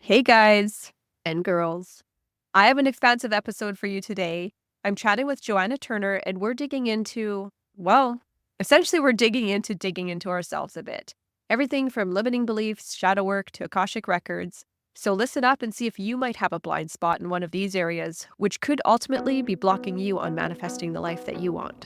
Hey guys and girls. I have an expansive episode for you today. I'm chatting with Joanna Turner and we're digging into, essentially we're digging into ourselves a bit. Everything from limiting beliefs, shadow work to Akashic Records. So listen up and see if you might have a blind spot in one of these areas, which could ultimately be blocking you on manifesting the life that you want.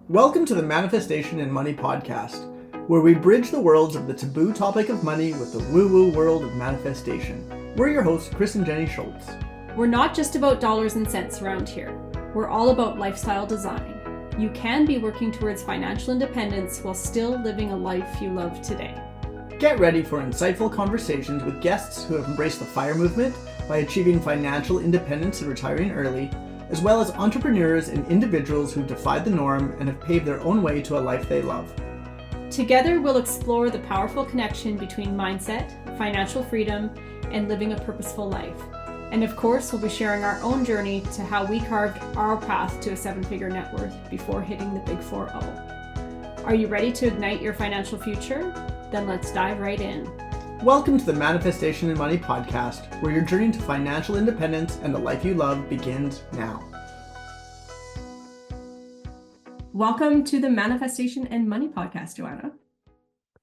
Welcome to the Manifestation and Money podcast, where we bridge the worlds of the taboo topic of money with the woo-woo world of manifestation. We're your hosts, Chris and Jenny Schultz. We're not just about dollars and cents around here. We're all about lifestyle design. You can be working towards financial independence while still living a life you love today. Get ready for insightful conversations with guests who have embraced the FIRE movement by achieving financial independence and retiring early, as well as entrepreneurs and individuals who defied the norm and have paved their own way to a life they love. Together, we'll explore the powerful connection between mindset, financial freedom, and living a purposeful life. And of course, we'll be sharing our own journey to how we carved our path to a seven-figure net worth before hitting the big 4-0. Are you ready to ignite your financial future? Then let's dive right in. Welcome to the Manifestation and Money podcast, where your journey to financial independence and the life you love begins now. Welcome to the Manifestation and Money podcast, Joanna.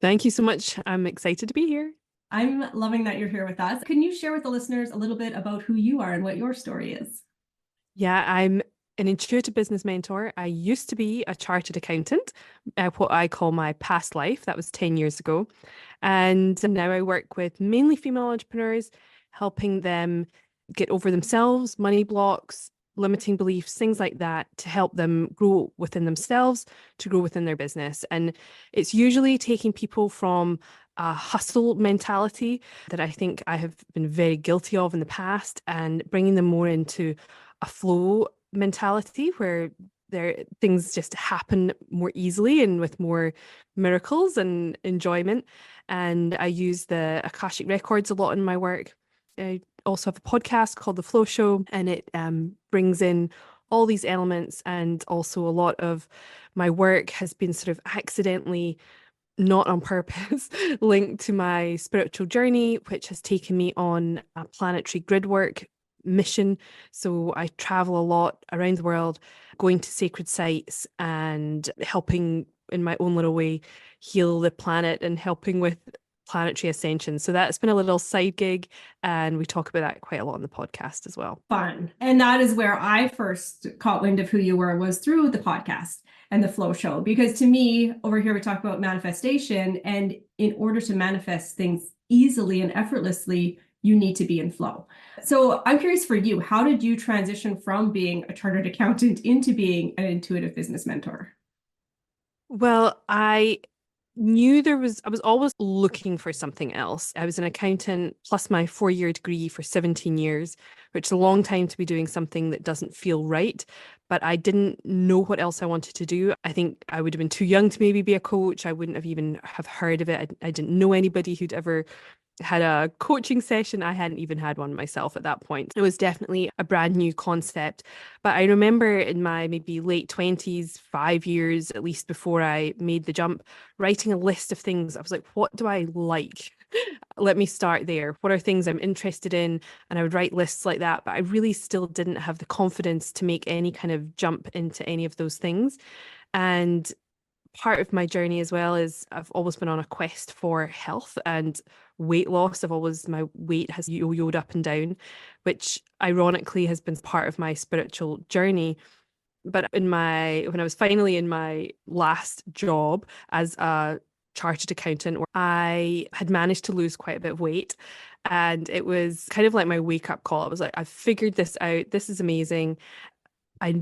Thank you so much. I'm excited to be here. I'm loving that you're here with us. Can you share with the listeners a little bit about who you are and what your story is? Yeah, I'm an intuitive business mentor. I used to be a chartered accountant, what I call my past life. That was 10 years ago. And now I work with mainly female entrepreneurs, helping them get over themselves, money blocks, limiting beliefs, things like that, to help them grow within themselves, to grow within their business. And it's usually taking people from a hustle mentality that I think I have been very guilty of in the past and bringing them more into a flow mentality where things just happen more easily and with more miracles and enjoyment. And I use the Akashic Records a lot in my work. I also have a podcast called The Flow Show, and it brings in all these elements. And also a lot of my work has been sort of accidentally, not on purpose, linked to my spiritual journey, which has taken me on a planetary grid work mission. So I travel a lot around the world, going to sacred sites and helping in my own little way heal the planet and helping with planetary ascension. So that's been a little side gig, and we talk about that quite a lot on the podcast as well. Fun. And that is where I first caught wind of who you were, was through the podcast and the Flow Show. Because to me, over here, we talk about manifestation, and in order to manifest things easily and effortlessly, you need to be in flow. So I'm curious for you, how did you transition from being a chartered accountant into being an intuitive business mentor? Well, I knew I was always looking for something else. I was an accountant plus my 4-year degree for 17 years, which is a long time to be doing something that doesn't feel right. But I didn't know what else I wanted to do. I think I would have been too young to maybe be a coach. I wouldn't have even have heard of it. I didn't know anybody who'd ever had a coaching session. I hadn't even had one myself at that point. It was definitely a brand new concept. But I remember in my maybe late 20s, 5 years at least before I made the jump, writing a list of things. I was like, what do I like? Let me start there. What are things I'm interested in? And I would write lists like that. But I really still didn't have the confidence to make any kind of jump into any of those things. And part of my journey as well is I've always been on a quest for health and weight loss. My weight has yo-yoed up and down, which ironically has been part of my spiritual journey. But when I was finally in my last job as a chartered accountant, I had managed to lose quite a bit of weight. And it was kind of like my wake-up call. I was like, I've figured this out. This is amazing. I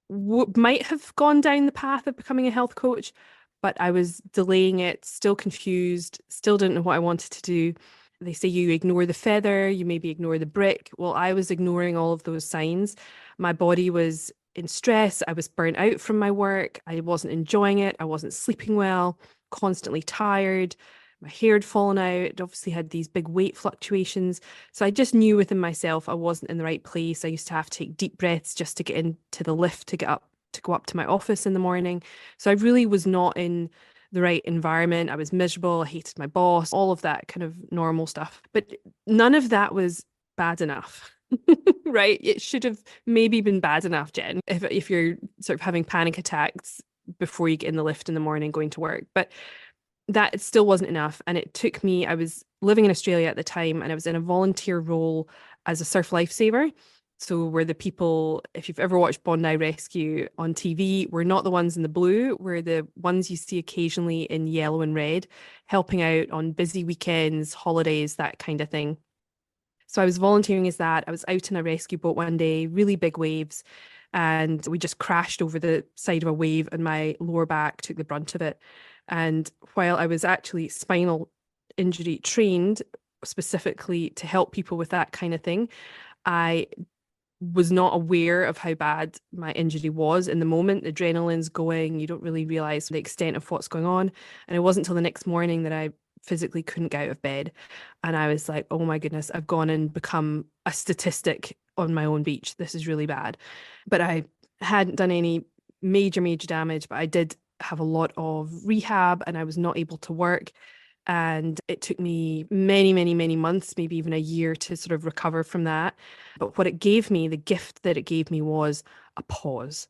might have gone down the path of becoming a health coach, but I was delaying it, still confused, still didn't know what I wanted to do. They say you ignore the feather, you maybe ignore the brick. Well, I was ignoring all of those signs. My body was in stress. I was burnt out from my work. I wasn't enjoying it. I wasn't sleeping well, constantly tired. My hair had fallen out. It obviously had these big weight fluctuations. So I just knew within myself I wasn't in the right place. I used to have to take deep breaths just to get into the lift to go up to my office in the morning. So I really was not in the right environment. I was miserable. I hated my boss, all of that kind of normal stuff. But none of that was bad enough. Right? It should have maybe been bad enough, Jen, if you're sort of having panic attacks before you get in the lift in the morning going to work. But that it still wasn't enough. And it took me, I was living in Australia at the time, and I was in a volunteer role as a surf lifesaver. So we're the people, if you've ever watched Bondi Rescue on TV, we're not the ones in the blue, we're the ones you see occasionally in yellow and red, helping out on busy weekends, holidays, that kind of thing. So I was volunteering as that. I was out in a rescue boat one day, really big waves, and we just crashed over the side of a wave, and my lower back took the brunt of it. And while I was actually spinal injury trained specifically to help people with that kind of thing, I was not aware of how bad my injury was in the moment. The adrenaline's going, you don't really realize the extent of what's going on. And it wasn't until the next morning that I physically couldn't get out of bed. And I was like, oh my goodness, I've gone and become a statistic on my own beach. This is really bad. But I hadn't done any major damage, but I did have a lot of rehab and I was not able to work. And it took me many months, maybe even a year to sort of recover from that. But what it gave me, the gift that it gave me was a pause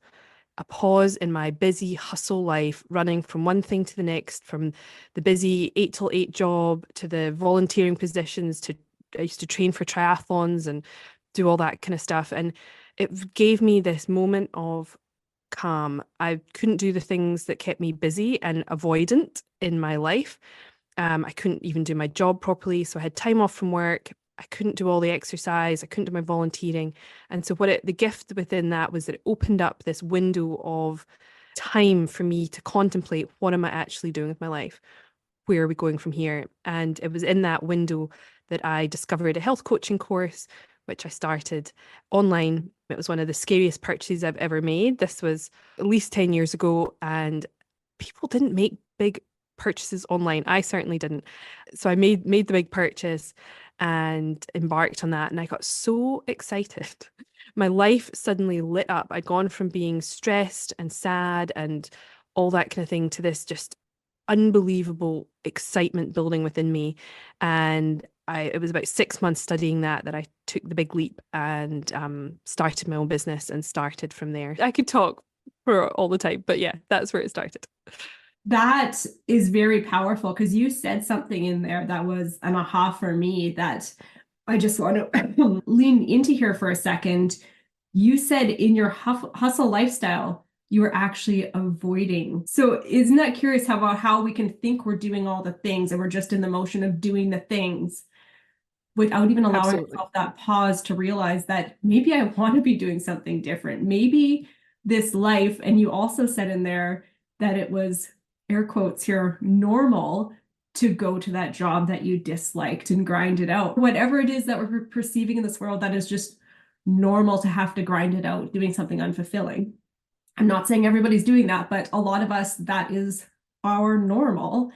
in my busy hustle life, running from one thing to the next, from the busy 8 till 8 job to the volunteering positions to I used to train for triathlons and do all that kind of stuff. And it gave me this moment of calm. I couldn't do the things that kept me busy and avoidant in my life. I couldn't even do my job properly. So I had time off from work. I couldn't do all the exercise. I couldn't do my volunteering. And so the gift within that was that it opened up this window of time for me to contemplate, what am I actually doing with my life? Where are we going from here? And it was in that window that I discovered a health coaching course, which I started online. It was one of the scariest purchases I've ever made. This was at least 10 years ago, and people didn't make big purchases online. I certainly didn't. So I made the big purchase and embarked on that. And I got so excited. My life suddenly lit up. I'd gone from being stressed and sad and all that kind of thing to this just unbelievable excitement building within me. And it was about 6 months studying that I took the big leap and started my own business and started from there. I could talk for all the time, but yeah, that's where it started. That is very powerful because you said something in there that was an aha for me that I just want to lean into here for a second. You said in your hustle lifestyle, you were actually avoiding. So isn't that curious about how we can think we're doing all the things and we're just in the motion of doing the things without even allowing yourself that pause to realize that maybe I want to be doing something different. Maybe this life, and you also said in there that it was, air quotes here, normal to go to that job that you disliked and grind it out. Whatever it is that we're perceiving in this world, that is just normal to have to grind it out, doing something unfulfilling. I'm not saying everybody's doing that, but a lot of us, that is our normal.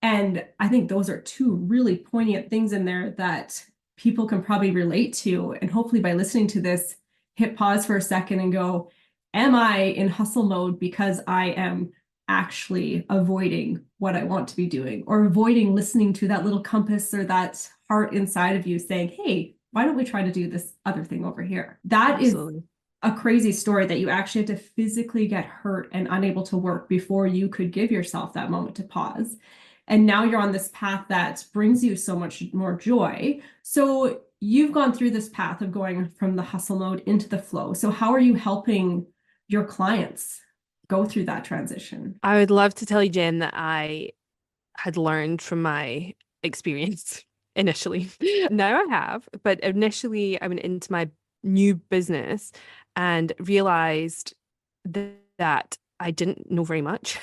And I think those are two really poignant things in there that people can probably relate to. And hopefully by listening to this, hit pause for a second and go, am I in hustle mode because I am actually avoiding what I want to be doing, or avoiding listening to that little compass or that heart inside of you saying, hey, why don't we try to do this other thing over here? That Absolutely. Is a crazy story that you actually had to physically get hurt and unable to work before you could give yourself that moment to pause. And now you're on this path that brings you so much more joy. So you've gone through this path of going from the hustle mode into the flow. So how are you helping your clients go through that transition? I would love to tell you, Jen, that I had learned from my experience initially. Now I have, but initially I went into my new business and realized that I didn't know very much.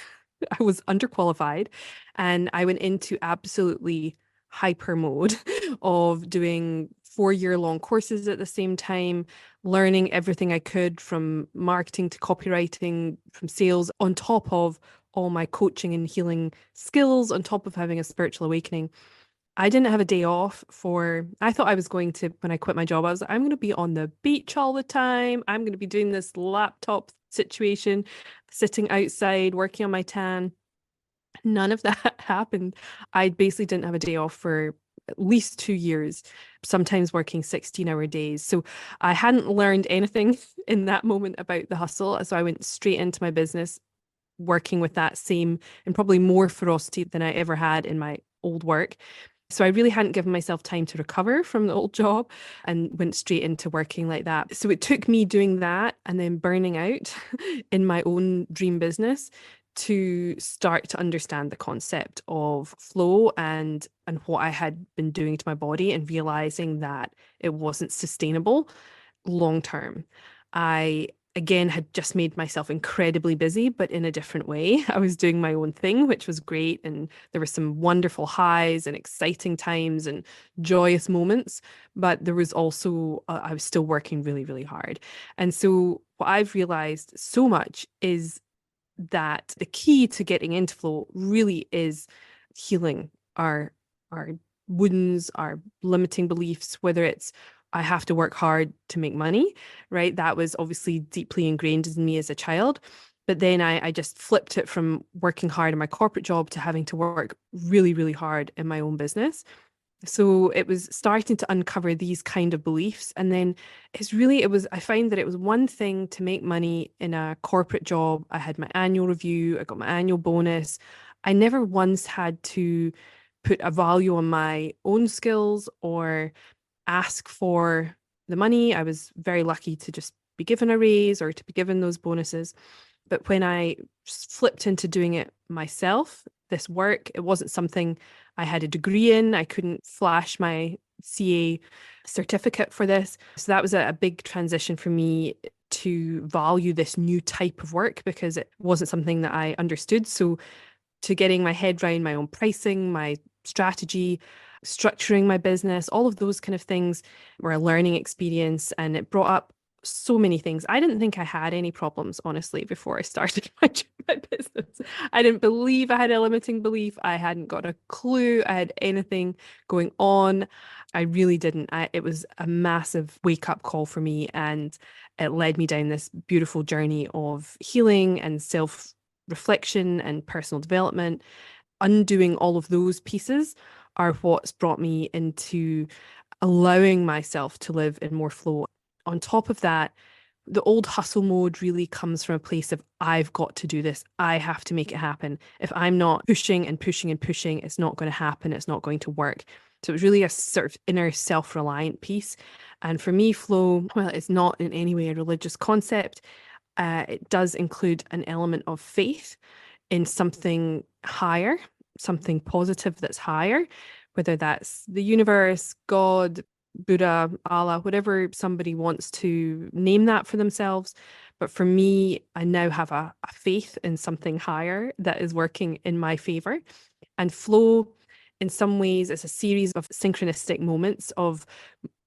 I was underqualified, and I went into absolutely hyper mode of doing 4-year-long courses at the same time, learning everything I could from marketing to copywriting, from sales, on top of all my coaching and healing skills, on top of having a spiritual awakening. I didn't have a day off I thought I was going to, when I quit my job, I was like, I'm going to be on the beach all the time. I'm going to be doing this laptop situation, sitting outside, working on my tan. None of that happened. I basically didn't have a day off for at least 2 years, sometimes working 16-hour days. So I hadn't learned anything in that moment about the hustle. So I went straight into my business, working with that same and probably more ferocity than I ever had in my old work. So I really hadn't given myself time to recover from the old job and went straight into working like that. So it took me doing that and then burning out in my own dream business to start to understand the concept of flow and what I had been doing to my body, and realizing that it wasn't sustainable long term. I again had just made myself incredibly busy, but in a different way. I was doing my own thing, which was great. And there were some wonderful highs and exciting times and joyous moments. But there was also, I was still working really, really hard. And so what I've realized so much is that the key to getting into flow really is healing our wounds, our limiting beliefs, whether it's I have to work hard to make money, right? That was obviously deeply ingrained in me as a child. But then I just flipped it from working hard in my corporate job to having to work really, really hard in my own business. So it was starting to uncover these kind of beliefs. And then I find that it was one thing to make money in a corporate job. I had my annual review, I got my annual bonus. I never once had to put a value on my own skills or ask for the money. I was very lucky to just be given a raise or to be given those bonuses. But when I flipped into doing it myself, this work, it wasn't something I had a degree in. I couldn't flash my CA certificate for this. So that was a big transition for me to value this new type of work because it wasn't something that I understood. So to getting my head around my own pricing, my strategy, structuring my business, all of those kind of things were a learning experience, and it brought up so many things. I didn't think I had any problems, honestly, before I started my business. I didn't believe I had a limiting belief. I hadn't got a clue I had anything going on. I really didn't. It was a massive wake up call for me, and it led me down this beautiful journey of healing and self reflection and personal development. Undoing all of those pieces are what's brought me into allowing myself to live in more flow. On top of that, the old hustle mode really comes from a place of I've got to do this. I have to make it happen. If I'm not pushing and pushing and pushing, it's not going to happen. It's not going to work. So it's really a sort of inner self-reliant piece. And for me, flow, well, it's not in any way a religious concept. It does include an element of faith in something higher, something positive that's higher, whether that's the universe, God, Buddha, Allah, whatever somebody wants to name that for themselves. But for me, I now have a faith in something higher that is working in my favor. And flow, in some ways, is a series of synchronistic moments of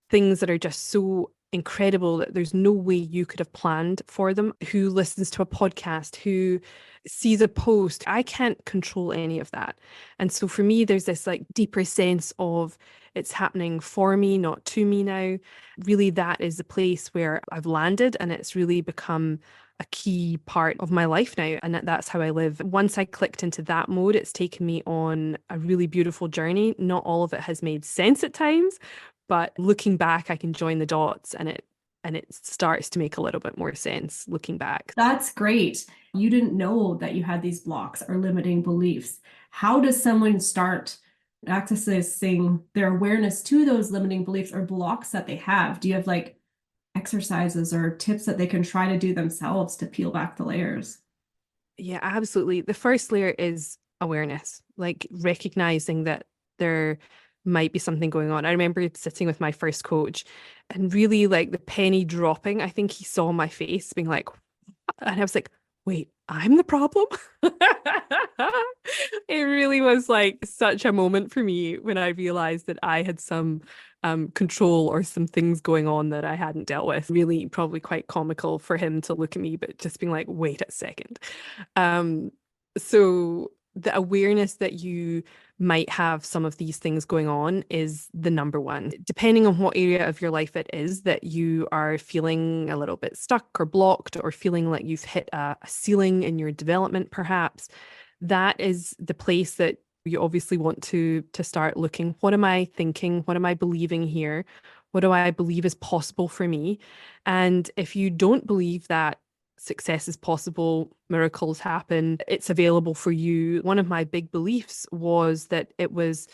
things that are just so incredible that there's no way you could have planned for them. Who listens to a podcast, who sees a post? I can't control any of that. And so for me, there's this like deeper sense of it's happening for me, not to me now. Really, that is the place where I've landed, and it's really become a key part of my life now. And that's how I live. Once I clicked into that mode, it's taken me on a really beautiful journey. Not all of it has made sense at times, but looking back, I can join the dots, and it starts to make a little bit more sense looking back. That's great. You didn't know that you had these blocks or limiting beliefs. How does someone start accessing their awareness to those limiting beliefs or blocks that they have? Do you have like exercises or tips that they can try to do themselves to peel back the layers? Yeah, absolutely. The first layer is awareness, like recognizing that there might be something going on. I remember sitting with my first coach and really like the penny dropping. I think he saw my face being like, and I was like, wait, I'm the problem. It really was like such a moment for me when I realized that I had some control or some things going on that I hadn't dealt with. Really, probably quite comical for him to look at me, but just being like, wait a second. So the awareness that you might have some of these things going on is the number one. Depending on what area of your life it is that you are feeling a little bit stuck or blocked, or feeling like you've hit a ceiling in your development, perhaps, that is the place that you obviously want to start looking. What am I thinking? What am I believing here? What do I believe is possible for me? And if you don't believe that success is possible, miracles happen, it's available for you. One of my big beliefs was that it was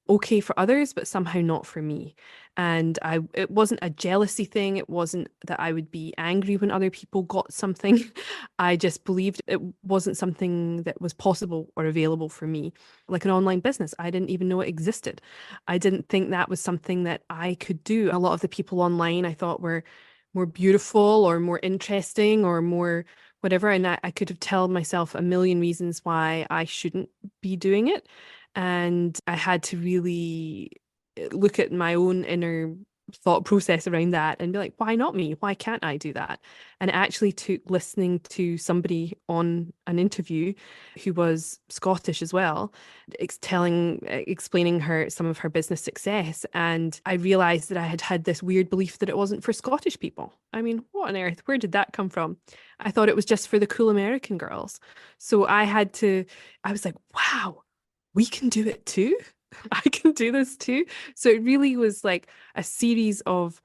okay for others, but somehow not for me. And it wasn't a jealousy thing. It wasn't that I would be angry when other people got something. I just believed it wasn't something that was possible or available for me. Like an online business, I didn't even know it existed. I didn't think that was something that I could do. A lot of the people online I thought were more beautiful or more interesting or more whatever. And I could have told myself a million reasons why I shouldn't be doing it. And I had to really look at my own inner thought process around that and be like, why not me? Why can't I do that? And it actually took listening to somebody on an interview who was Scottish as well, explaining some of her business success. And I realized that I had had this weird belief that it wasn't for Scottish people. I mean, what on earth? Where did that come from? I thought it was just for the cool American girls. So I was like, wow, we can do it too. I can do this too. So it really was like a series of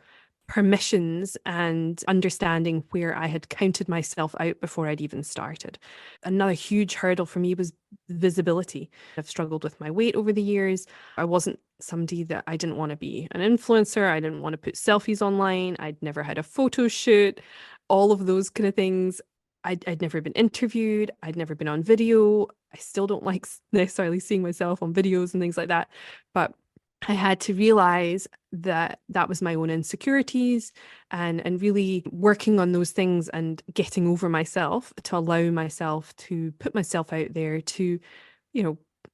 permissions and understanding where I had counted myself out before I'd even started. Another huge hurdle for me was visibility. I've struggled with my weight over the years. I wasn't somebody that I didn't want to be an influencer. I didn't want to put selfies online. I'd never had a photo shoot, all of those kind of things. I'd never been interviewed. I'd never been on video. I still don't like necessarily seeing myself on videos and things like that. But I had to realize that that was my own insecurities and really working on those things and getting over myself to allow myself to put myself out there to,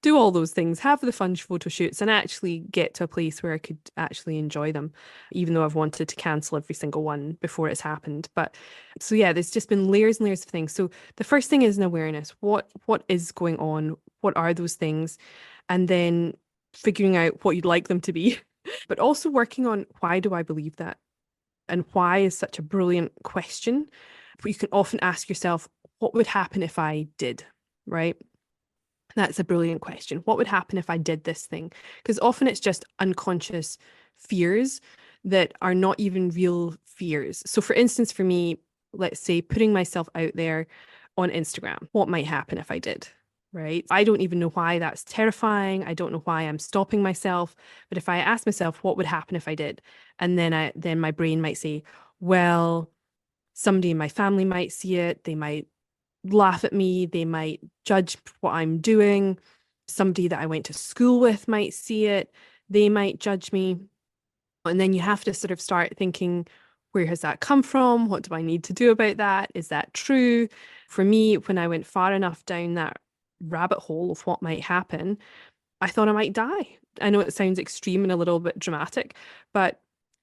do all those things, have the fun photo shoots and actually get to a place where I could actually enjoy them, even though I've wanted to cancel every single one before it's happened. But so yeah, there's just been layers and layers of things. So the first thing is an awareness. What is going on? What are those things? And then figuring out what you'd like them to be, but also working on why do I believe that? And why is such a brilliant question. You can often ask yourself, what would happen if I did, right? That's a brilliant question. What would happen if I did this thing? Because often it's just unconscious fears that are not even real fears. So for instance, for me, let's say putting myself out there on Instagram, what might happen if I did? Right? I don't even know why that's terrifying. I don't know why I'm stopping myself. But if I ask myself, what would happen if I did? And then my brain might say, well, somebody in my family might see it. They might laugh at me. They might judge what I'm doing. Somebody that I went to school with might see it. They might judge me. And then you have to sort of start thinking, where has that come from? What do I need to do about that? Is that true? For me, when I went far enough down that rabbit hole of what might happen, I thought I might die. I know it sounds extreme and a little bit dramatic, but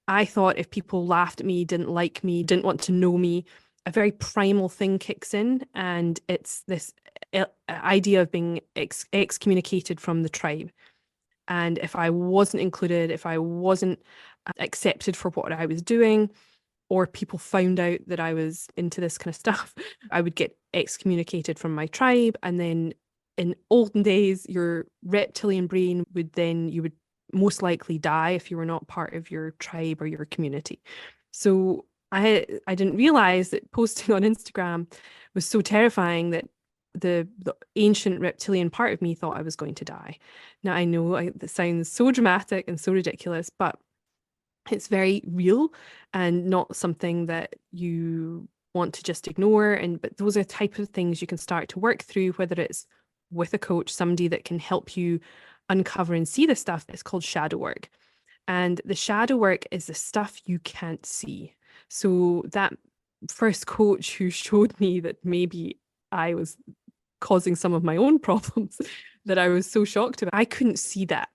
I thought if people laughed at me, didn't like me, didn't want to know me, a very primal thing kicks in, and it's this idea of being excommunicated from the tribe. And if I wasn't included, if I wasn't accepted for what I was doing, or people found out that I was into this kind of stuff, I would get excommunicated from my tribe. And then in olden days, your reptilian brain you would most likely die if you were not part of your tribe or your community. So I didn't realize that posting on Instagram was so terrifying that the ancient reptilian part of me thought I was going to die. Now I know that sounds so dramatic and so ridiculous, but it's very real and not something that you want to just ignore. But those are the type of things you can start to work through, whether it's with a coach, somebody that can help you uncover and see the stuff. It's called shadow work. And the shadow work is the stuff you can't see. So that first coach who showed me that maybe I was causing some of my own problems that I was so shocked about, I couldn't see that.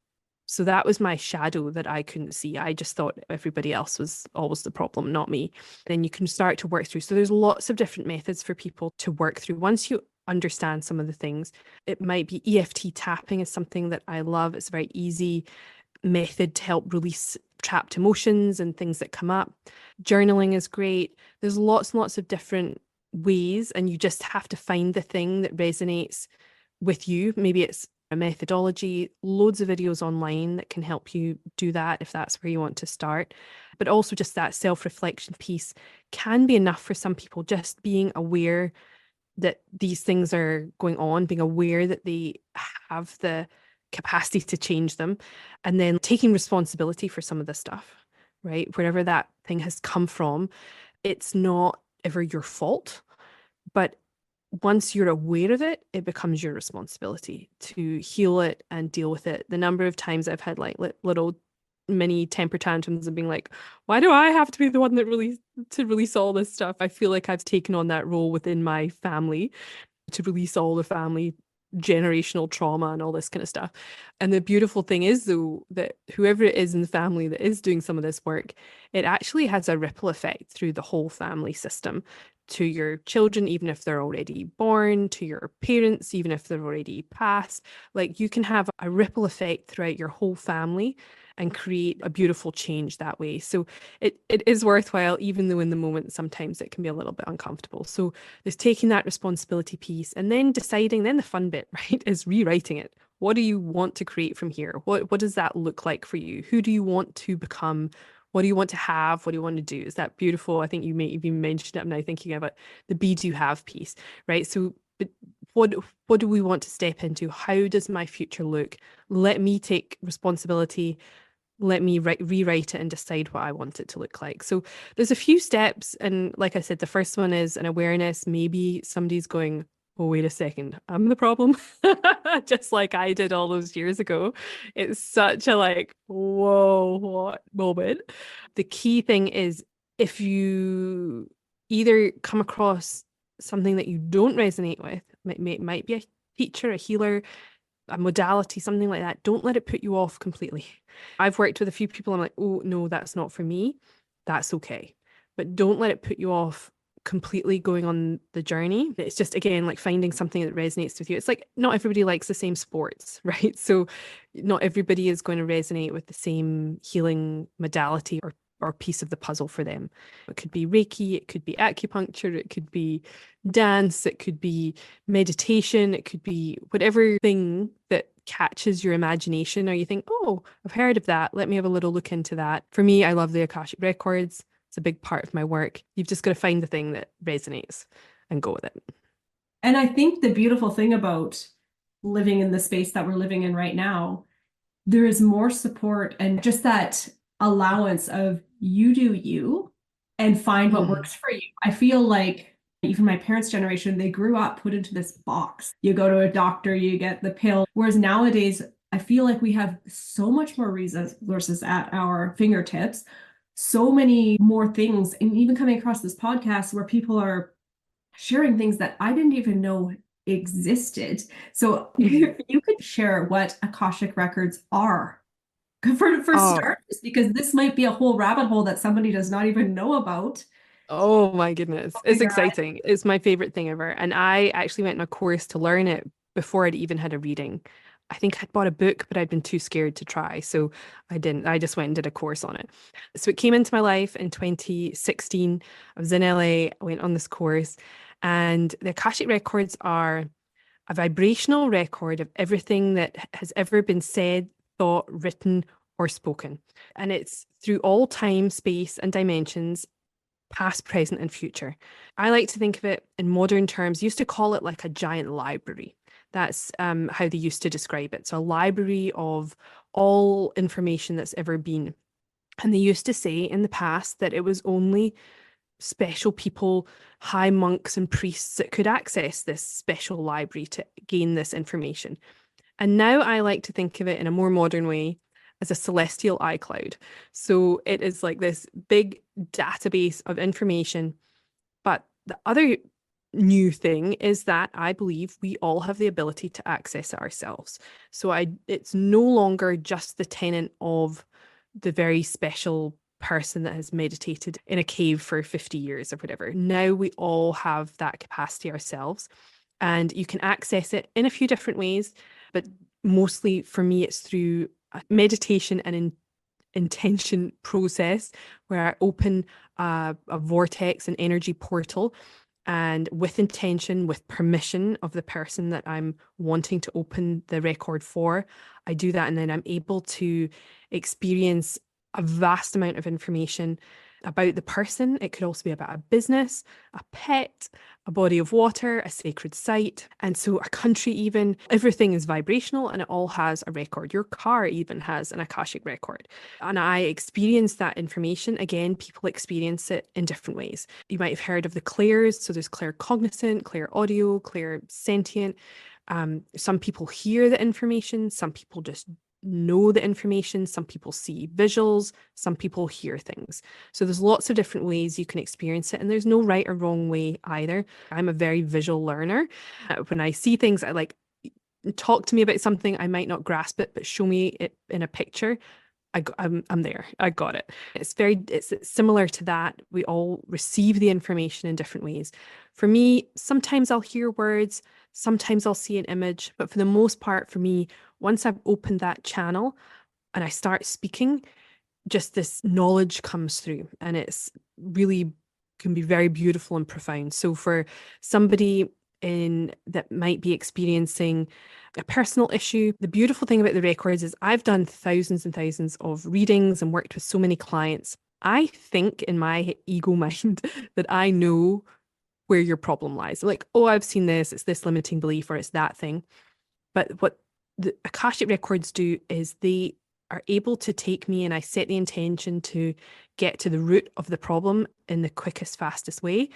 So that was my shadow that I couldn't see. I just thought everybody else was always the problem, not me. Then you can start to work through. So there's lots of different methods for people to work through. Once you understand some of the things, it might be EFT tapping is something that I love. It's a very easy method to help release trapped emotions and things that come up. Journaling is great. There's lots and lots of different ways, and you just have to find the thing that resonates with you. Maybe it's a methodology, loads of videos online that can help you do that if that's where you want to start. But also just that self-reflection piece can be enough for some people, just being aware that these things are going on, being aware that they have the capacity to change them, and then taking responsibility for some of the stuff, right? Wherever that thing has come from, it's not ever your fault, but once you're aware of it, it becomes your responsibility to heal it and deal with it. The number of times I've had like little mini temper tantrums and being like, why do I have to be the one that release all this stuff? I feel like I've taken on that role within my family to release all the family generational trauma and all this kind of stuff. And the beautiful thing is, though, that whoever it is in the family that is doing some of this work, it actually has a ripple effect through the whole family system, to your children, even if they're already born, to your parents, even if they're already passed. Like, you can have a ripple effect throughout your whole family and create a beautiful change that way. So it is worthwhile, even though in the moment sometimes it can be a little bit uncomfortable. So there's taking that responsibility piece, and then deciding, then the fun bit, right, is rewriting it. What do you want to create from here? What does that look like for you? Who do you want to become? What do you want to have? What do you want to do? Is that beautiful? I think you may even mentioned it. I'm now thinking about the be do have piece, right? So but what do we want to step into? How does my future look? Let me take responsibility. Let me rewrite it and decide what I want it to look like. So there's a few steps. And like I said, the first one is an awareness. Maybe somebody's going, oh, wait a second, I'm the problem. Just like I did all those years ago. It's such a like, whoa, what moment. The key thing is, if you either come across something that you don't resonate with, might be a teacher, a healer, a modality, something like that, don't let it put you off completely. I've worked with a few people, I'm like, oh, no, that's not for me. That's okay. But don't let it put you off completely going on the journey. It's just, again, like finding something that resonates with you. It's like not everybody likes the same sports, right? So not everybody is going to resonate with the same healing modality or piece of the puzzle for them. It could be Reiki, it could be acupuncture, it could be dance, it could be meditation, it could be whatever thing that catches your imagination, or you think, oh, I've heard of that. Let me have a little look into that. For me, I love the Akashic Records. It's a big part of my work. You've just got to find the thing that resonates and go with it. And I think the beautiful thing about living in the space that we're living in right now, there is more support and just that allowance of you do you and find what works for you. I feel like even my parents' generation, they grew up put into this box. You go to a doctor, you get the pill. Whereas nowadays, I feel like we have so much more resources at our fingertips, so many more things, and even coming across this podcast where people are sharing things that I didn't even know existed. So if you could share what Akashic Records are for starters, because this might be a whole rabbit hole that somebody does not even know about. Oh my goodness. It's exciting. It's my favorite thing ever. And I actually went on a course to learn it before I'd even had a reading. I think I'd bought a book, but I'd been too scared to try. So I didn't. I just went and did a course on it. So it came into my life in 2016. I was in LA. I went on this course. And the Akashic Records are a vibrational record of everything that has ever been said, thought, written, or spoken. And it's through all time, space, and dimensions, past, present, and future. I like to think of it in modern terms, used to call it like a giant library. That's how they used to describe it. So a library of all information that's ever been. And they used to say in the past that it was only special people, high monks and priests, that could access this special library to gain this information. And now I like to think of it in a more modern way as a celestial iCloud. So it is like this big database of information. But the other new thing is that I believe we all have the ability to access it ourselves. So it's no longer just the tenant of the very special person that has meditated in a cave for 50 years or whatever. Now we all have that capacity ourselves, and you can access it in a few different ways, but mostly for me, it's through a meditation and intention process where I open a vortex, an energy portal, and with intention, with permission of the person that I'm wanting to open the record for. I do that, and then I'm able to experience a vast amount of information about the person. It could also be about a business, a pet, a body of water, a sacred site, and so a country even. Everything is vibrational and it all has a record. Your car even has an Akashic record. And I experience that information. Again, people experience it in different ways. You might have heard of the clairs. So there's claircognizant, clairaudio, clairsentient. Some people hear the information, some people just know the information, some people see visuals, some people hear things. So there's lots of different ways you can experience it, and there's no right or wrong way either. I'm a very visual learner. When I see things, I like, talk to me about something, I might not grasp it, but show me it in a picture. I'm there. I got it. It's similar to that. We all receive the information in different ways. For me, sometimes I'll hear words, sometimes I'll see an image, but for the most part, for me, once I've opened that channel and I start speaking, just this knowledge comes through, and it's really can be very beautiful and profound. So for somebody that might be experiencing a personal issue, the beautiful thing about the records is I've done thousands and thousands of readings and worked with so many clients. I think in my ego mind that I know where your problem lies. Like, oh, I've seen this, it's this limiting belief, or it's that thing. But what the Akashic records do is they are able to take me, and I set the intention to get to the root of the problem in the quickest, fastest way.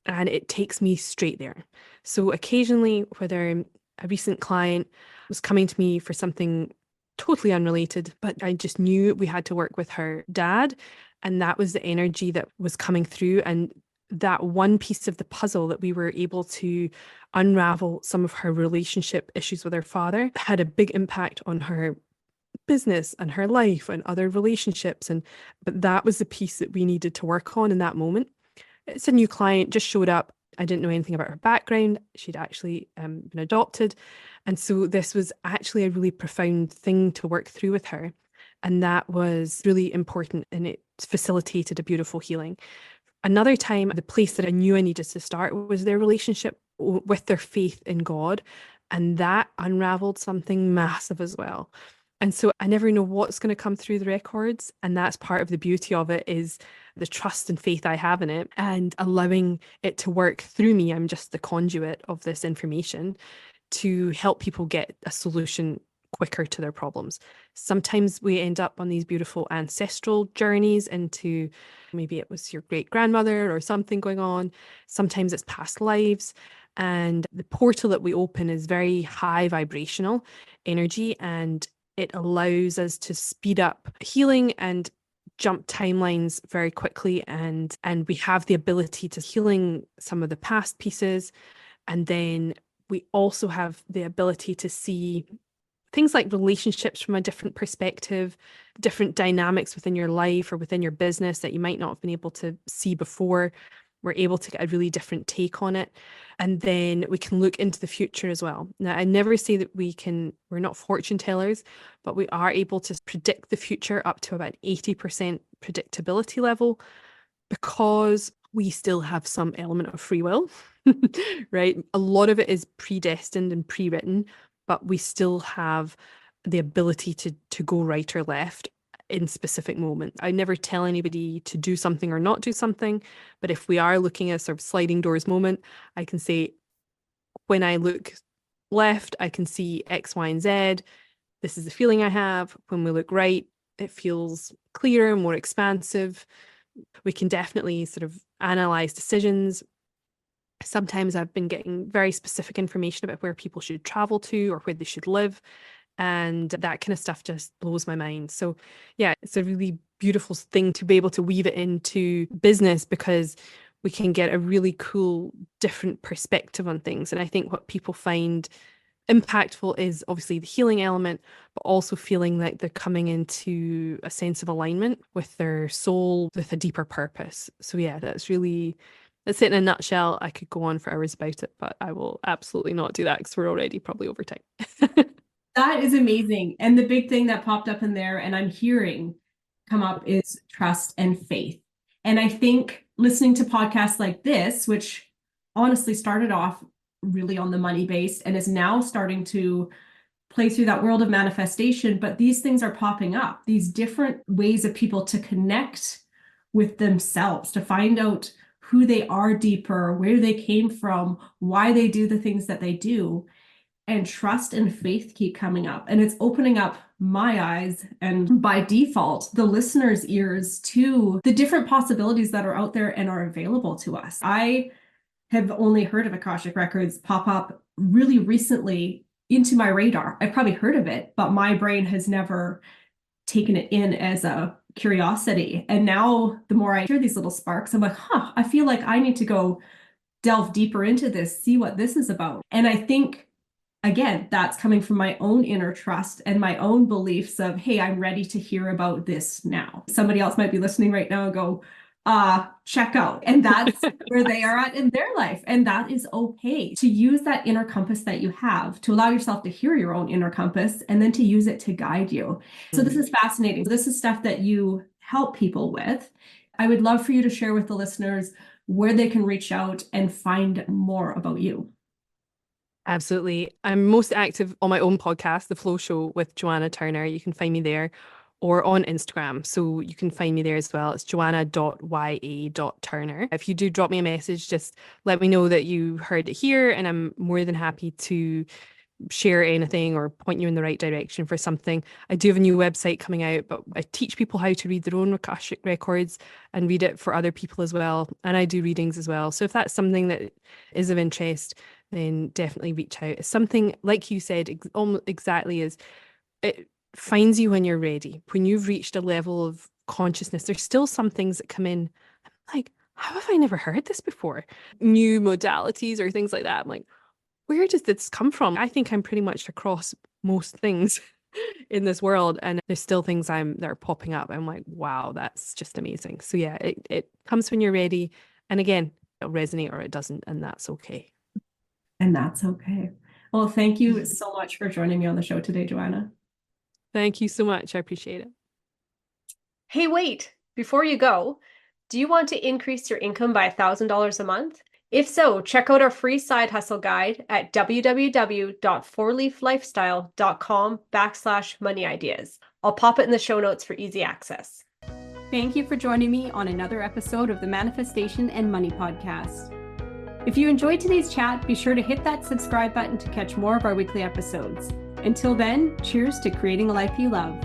And it takes me straight there. So occasionally, whether a recent client was coming to me for something totally unrelated, but I just knew we had to work with her dad, and that was the energy that was coming through. And that one piece of the puzzle that we were able to unravel some of her relationship issues with her father had a big impact on her business and her life and other relationships. But that was the piece that we needed to work on in that moment. It's a new client, just showed up. I didn't know anything about her background. She'd actually been adopted. And so this was actually a really profound thing to work through with her. And that was really important, and it facilitated a beautiful healing. Another time, the place that I knew I needed to start was their relationship with their faith in God. And that unraveled something massive as well. And so I never know what's going to come through the records. And that's part of the beauty of it, is the trust and faith I have in it and allowing it to work through me. I'm just the conduit of this information to help people get a solution quicker to their problems. Sometimes we end up on these beautiful ancestral journeys into, maybe it was your great grandmother or something going on. Sometimes it's past lives. And the portal that we open is very high vibrational energy, and it allows us to speed up healing and jump timelines very quickly. And we have the ability to healing some of the past pieces. And then we also have the ability to see things like relationships from a different perspective, different dynamics within your life or within your business that you might not have been able to see before. We're able to get a really different take on it. And then we can look into the future as well. Now, I never say that we're not fortune tellers, but we are able to predict the future up to about 80% predictability level, because we still have some element of free will, right? A lot of it is predestined and pre-written, but we still have the ability to go right or left in specific moments. I never tell anybody to do something or not do something, but if we are looking at sort of sliding doors moment, I can say, when I look left, I can see X, Y, and Z. This is the feeling I have. When we look right, it feels clearer, more expansive. We can definitely sort of analyze decisions. Sometimes I've been getting very specific information about where people should travel to or where they should live. And that kind of stuff just blows my mind. So yeah, it's a really beautiful thing to be able to weave it into business, because we can get a really cool, different perspective on things. And I think what people find impactful is obviously the healing element, but also feeling like they're coming into a sense of alignment with their soul, with a deeper purpose. So yeah, that's it in a nutshell. I could go on for hours about it, but I will absolutely not do that because we're already probably over time. That is amazing. And the big thing that popped up in there, and I'm hearing come up, is trust and faith. And I think listening to podcasts like this, which honestly started off really on the money based and is now starting to play through that world of manifestation. But these things are popping up, these different ways of people to connect with themselves, to find out who they are deeper, where they came from, why they do the things that they do. And trust and faith keep coming up. And it's opening up my eyes and by default, the listeners' ears to the different possibilities that are out there and are available to us. I have only heard of Akashic Records pop up really recently into my radar. I've probably heard of it, but my brain has never taken it in as a curiosity. And now the more I hear these little sparks, I'm like, I feel like I need to go delve deeper into this, see what this is about. And I think, again, that's coming from my own inner trust and my own beliefs of, hey, I'm ready to hear about this now. Somebody else might be listening right now and go, check out. And that's where they are at in their life. And that is okay. To use that inner compass that you have, to allow yourself to hear your own inner compass, and then to use it to guide you. So this is fascinating. This is stuff that you help people with. I would love for you to share with the listeners where they can reach out and find more about you. Absolutely. I'm most active on my own podcast, The Flow Show with Joanna Turner. You can find me there, or on Instagram. So you can find me there as well. It's joanna.ya.turner. If you do drop me a message, just let me know that you heard it here, and I'm more than happy to share anything or point you in the right direction for something. I do have a new website coming out, but I teach people how to read their own Akashic records and read it for other people as well. And I do readings as well. So if that's something that is of interest, then definitely reach out. It's something, like you said, almost exactly is, it finds you when you're ready. When you've reached a level of consciousness, there's still some things that come in. I'm like, how have I never heard this before? New modalities or things like that. I'm like, where does this come from? I think I'm pretty much across most things in this world, and there's still things that are popping up. I'm like, wow, that's just amazing. So yeah, it comes when you're ready. And again, it'll resonate or it doesn't, and that's okay. And that's okay. Well, thank you so much for joining me on the show today, Joanna. Thank you so much. I appreciate it. Hey, wait, before you go, do you want to increase your income by $1,000 a month? If so, check out our free side hustle guide at www.fourleaflifestyle.com/money ideas. I'll pop it in the show notes for easy access. Thank you for joining me on another episode of the Manifestation and Money Podcast. If you enjoyed today's chat, be sure to hit that subscribe button to catch more of our weekly episodes. Until then, cheers to creating a life you love.